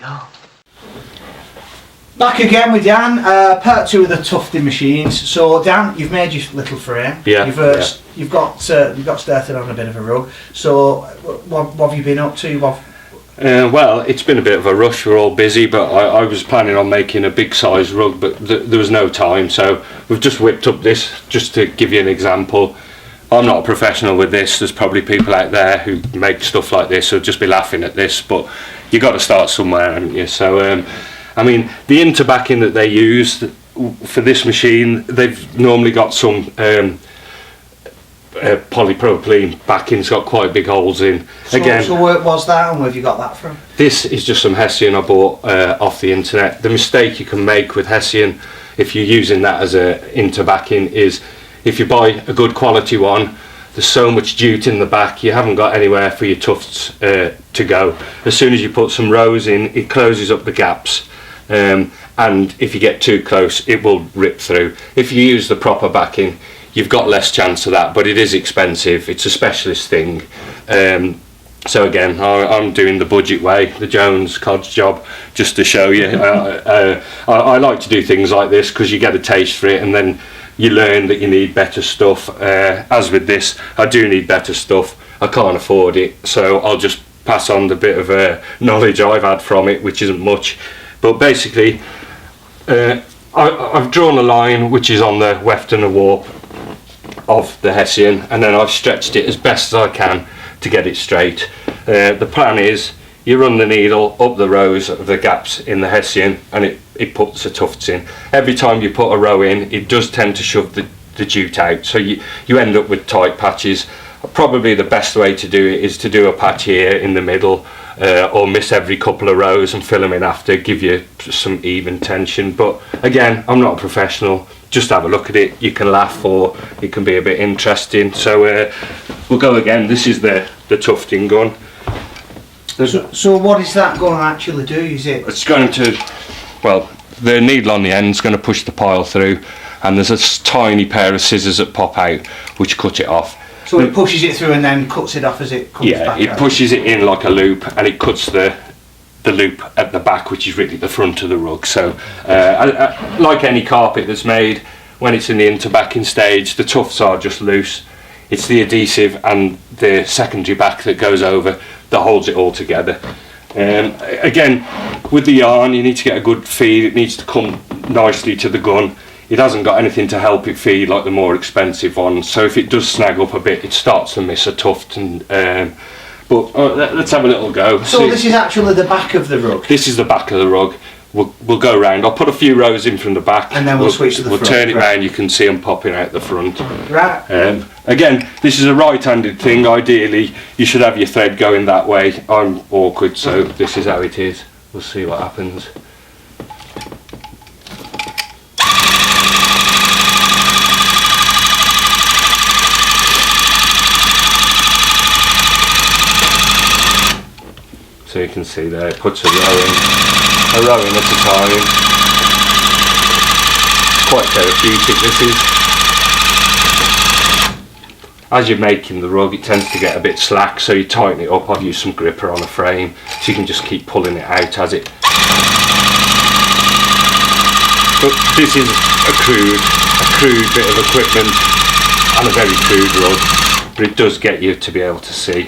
go. Back again with Dan, part 2 of the tufting machines. So Dan, you've made your little frame. Yeah. You've got started on a bit of a rug. So what have you been up to? Well, it's been a bit of a rush. We're all busy, but I was planning on making a big size rug, but there was no time. So we've just whipped up this just to give you an example. I'm not a professional with this. There's probably people out there who make stuff like this who'll just be laughing at this, but you got to start somewhere, haven't you? So I mean, the interbacking that they use for this machine, they've normally got some polypropylene backing. It's got quite big holes in. So where was that, and where have you got that from? This is just some Hessian I bought off the internet. The mistake you can make with Hessian, if you're using that as a interbacking, is if you buy a good quality one, there's so much jute in the back, you haven't got anywhere for your tufts to go. As soon as you put some rows in, it closes up the gaps. And if you get too close, it will rip through. If you use the proper backing, you've got less chance of that, but it is expensive. It's a specialist thing. So again, I'm doing the budget way, the Jones Cod's job, just to show you. I like to do things like this because you get a taste for it, and then you learn that you need better stuff. As with this, I do need better stuff. I can't afford it, so I'll just pass on the bit of knowledge I've had from it, which isn't much. But basically, I've drawn a line which is on the weft and the warp of the Hessian, and then I've stretched it as best as I can to get it straight. The plan is you run the needle up the rows of the gaps in the Hessian, and it puts the tufts in. Every time you put a row in, it does tend to shove the jute out, so you end up with tight patches. Probably the best way to do it is to do a patch here in the middle, or miss every couple of rows and fill them in after, give you some even tension. But again, I'm not a professional. Just have a look at it. You can laugh, or it can be a bit interesting. So we'll go again. This is the tufting gun. So what is that going to actually do? It's going to, well, the needle on the end is going to push the pile through, and there's a tiny pair of scissors that pop out which cut it off. So it pushes it through and then cuts it off as it comes back out? Yeah, it pushes it in like a loop, and it cuts the loop at the back, which is really the front of the rug. So like any carpet that's made, when it's in the interbacking stage, the tufts are just loose. It's the adhesive and the secondary back that goes over that holds it all together. Again, with the yarn, you need to get a good feed. It needs to come nicely to the gun. It hasn't got anything to help it feed like the more expensive ones, so if it does snag up a bit, it starts to miss a tuft. And but let's have a little go. So this is actually the back of the rug? This is the back of the rug. We'll go round. I'll put a few rows in from the back, and then we'll switch to the front. We'll turn it round. You can see them popping out the front. Right. Again, this is a right-handed thing. Ideally, you should have your thread going that way. I'm awkward, so this is how it is. We'll see what happens. So you can see there, it puts a row in at a time. Quite therapeutic, this is. As you're making the rug, it tends to get a bit slack, so you tighten it up. I've used some gripper on a frame, so you can just keep pulling it out as it. But this is a crude bit of equipment, and a very crude rug. But it does get you to be able to see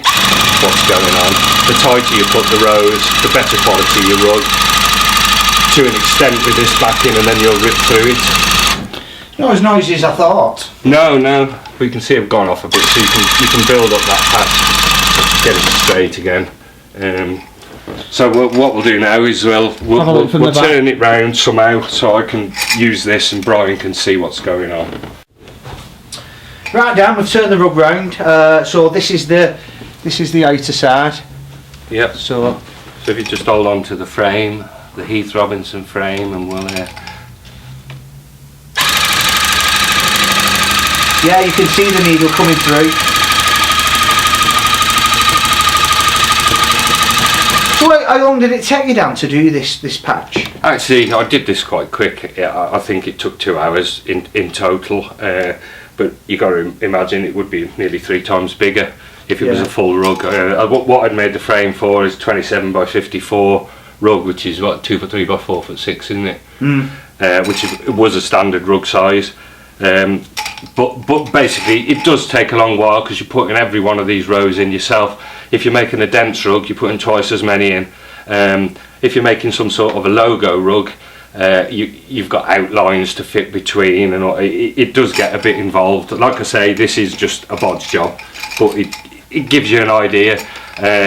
what's going on. The tighter you put the rows, the better quality your rug. To an extent with this backing, and then you'll rip through it. Not as noisy as I thought. No, we can see I've gone off a bit, so you can build up that patch, get it straight again. So what we'll do now is we'll turn it round somehow, so I can use this and Brian can see what's going on. Right, Dan, we've turned the rug round. So this is the outer side. Yep. So if you just hold on to the frame, the Heath Robinson frame, and we'll. Yeah, you can see the needle coming through. So how long did it take you, Dan, to do this patch? Actually, I did this quite quick. I think it took 2 hours in total. But you got to imagine it would be nearly 3 times bigger if it was a full rug. What I'd made the frame for is 27 by 54 rug, which is what, 2x3 by 4x6, isn't it? Which was a standard rug size. But basically it does take a long while because you're putting every one of these rows in yourself. If you're making a dense rug, you're putting twice as many in. If you're making some sort of a logo rug, you've got outlines to fit between, and it does get a bit involved. Like I say, this is just a bodge job, but it gives you an idea,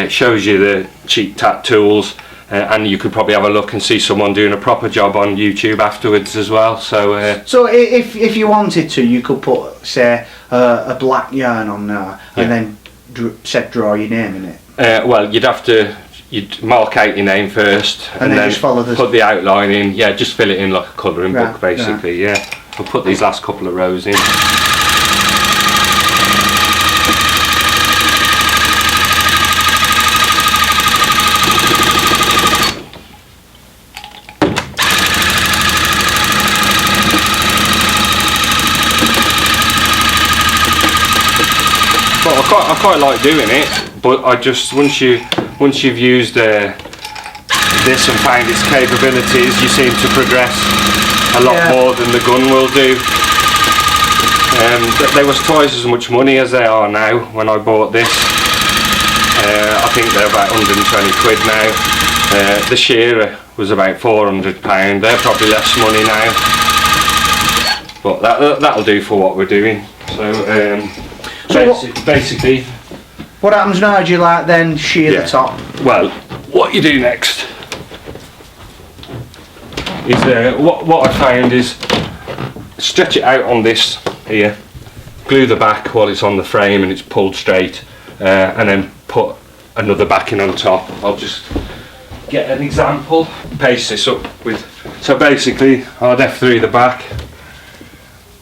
shows you the cheap tat tools, and you could probably have a look and see someone doing a proper job on YouTube afterwards as well. So if you wanted to, you could put, say, a black yarn on there, and then draw your name in it. Well, you'd mark out your name first, and then just follow put the outline in. Yeah, just fill it in like a colouring book, basically. Yeah. We'll put these last couple of rows in. I quite like doing it, but I just once you've used this and found its capabilities, you seem to progress a lot more than the gun will do. They was twice as much money as they are now when I bought this. I think they're about 120 quid now. The shearer was about £400. They're probably less money now, but that'll do for what we're doing. So basically, what happens now? Do you then shear the top? Well, what you do next is what I found is stretch it out on this here, glue the back while it's on the frame and it's pulled straight, and then put another backing on top. I'll just get an example. Paste this up with. So basically, I'd F3 the back,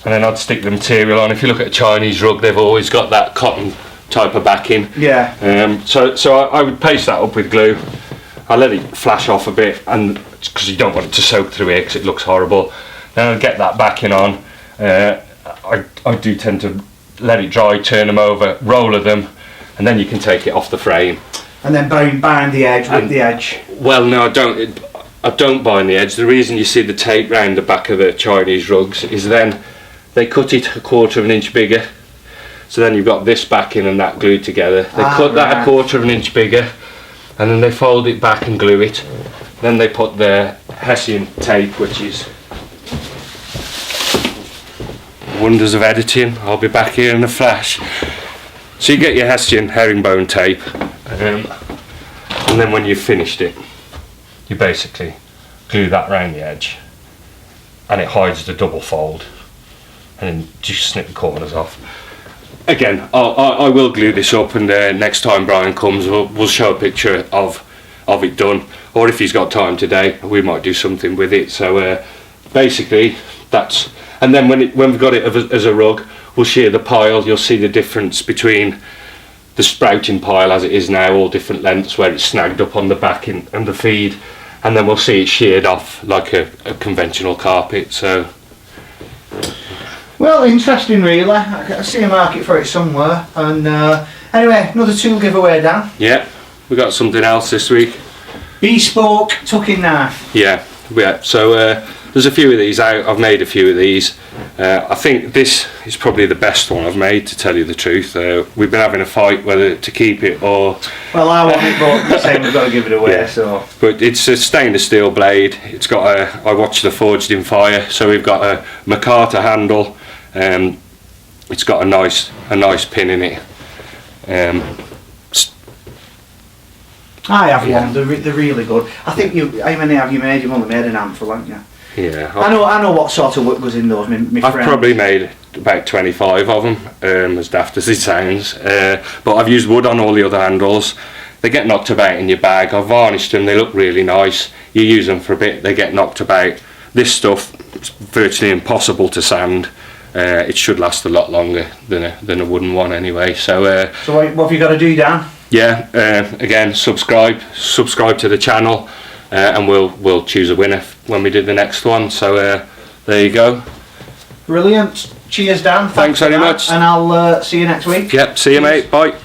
and then I'd stick the material on. If you look at a Chinese rug, they've always got that cotton type of backing. Yeah. So I would paste that up with glue. I let it flash off a bit, and because you don't want it to soak through here because it looks horrible. Then I'll get that backing on. I do tend to let it dry, turn them over, roller them, and then you can take it off the frame. And then bind the edge with the edge. Well, no, I don't bind the edge. The reason you see the tape round the back of the Chinese rugs is then they cut it 1/4 of an inch bigger, so then you've got this backing and that glued together. They cut that 1/4 of an inch bigger, and then they fold it back and glue it. Then they put the Hessian tape, which is wonders of editing. I'll be back here in a flash. So you get your Hessian herringbone tape, and then when you've finished it, you basically glue that around the edge, and it hides the double fold. And then just snip the corners off. Again, I will glue this up, and next time Brian comes, we'll show a picture of it done. Or if he's got time today, we might do something with it. So basically, that's. And then when we've got it as a rug, we'll shear the pile. You'll see the difference between the sprouting pile as it is now, all different lengths, where it's snagged up on the back and the feed, and then we'll see it sheared off like a conventional carpet. So. Well, interesting really. I see a market for it somewhere. And anyway, another tool giveaway, Dan. Yeah, we got something else this week. Bespoke tucking knife. Yeah. So there's a few of these out. I've made a few of these. I think this is probably the best one I've made, to tell you the truth. We've been having a fight whether to keep it or. Well, I want it, but you're saying we've got to give it away. Yeah. So. But it's a stainless steel blade. It's got I watched the Forged in Fire. So we've got a MacArthur handle. It's got a nice pin in it. I have one. They're really good. I think how many have you made? You've only made an handful, haven't you? Yeah. I know what sort of work goes in those. I've probably made about 25 of them, as daft as it sounds. But I've used wood on all the other handles. They get knocked about in your bag. I've varnished them. They look really nice. You use them for a bit, they get knocked about. This stuff, it's virtually impossible to sand. It should last a lot longer than a wooden one anyway. So what have you got to do, Dan? Yeah, again, subscribe to the channel, and we'll choose a winner when we do the next one. So there you go. Brilliant. Cheers, Dan. Thanks very much. And I'll see you next week. Yep. See you, mate. Bye.